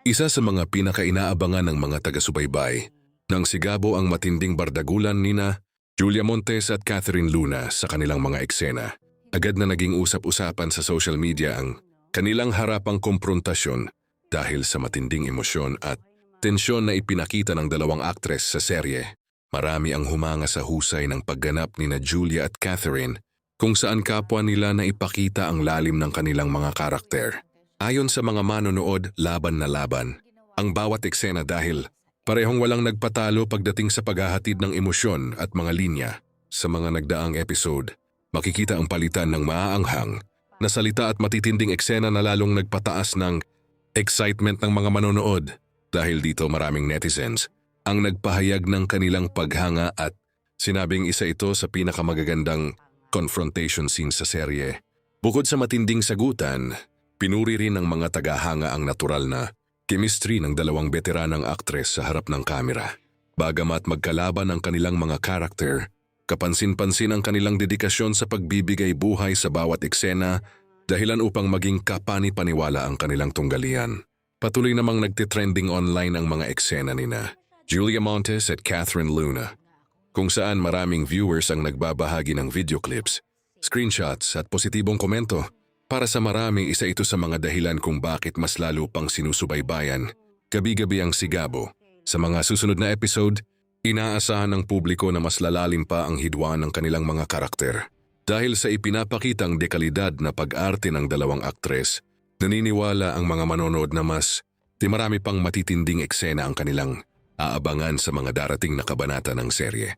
Isa sa mga pinakainaabangan ng mga taga-subaybay nang sigabo ang matinding bardagulan nina Julia Montes at Catherine Luna sa kanilang mga eksena. Agad na naging usap-usapan sa social media ang kanilang harapang komprontasyon dahil sa matinding emosyon at tensyon na ipinakita ng dalawang aktres sa serye. Marami ang humanga sa husay ng pagganap nina Julia at Catherine kung saan kapwa nila na ipakita ang lalim ng kanilang mga karakter. Ayon sa mga manonood, laban na laban ang bawat eksena dahil parehong walang nagpatalo pagdating sa paghahatid ng emosyon at mga linya. Sa mga nagdaang episode, makikita ang palitan ng maaanghang na salita at matitinding eksena na lalong nagpataas ng excitement ng mga manonood. Dahil dito maraming netizens ang nagpahayag ng kanilang paghanga at sinabing isa ito sa pinakamagagandang confrontation scene sa serye. Bukod sa matinding sagutan, pinuri rin ng mga tagahanga ang natural na chemistry ng dalawang veteranang aktres sa harap ng kamera. Bagamat magkalaban ang kanilang mga karakter, kapansin-pansin ang kanilang dedikasyon sa pagbibigay buhay sa bawat eksena dahilan upang maging kapani-paniwala ang kanilang tunggalian. Patuloy namang nagtitrending online ang mga eksena nina Julia Montes at Catherine Luna, kung saan maraming viewers ang nagbabahagi ng video clips, screenshots at positibong komento. Para sa marami, isa ito sa mga dahilan kung bakit mas lalo pang sinusubaybayan gabi-gabi ang sigabo. Sa mga susunod na episode, inaasahan ng publiko na mas lalalim pa ang hidwaan ng kanilang mga karakter. Dahil sa ipinapakitang dekalidad na pag-arte ng dalawang aktres, naniniwala ang mga manonood na marami pang matitinding eksena ang kanilang aabangan sa mga darating na kabanata ng serye.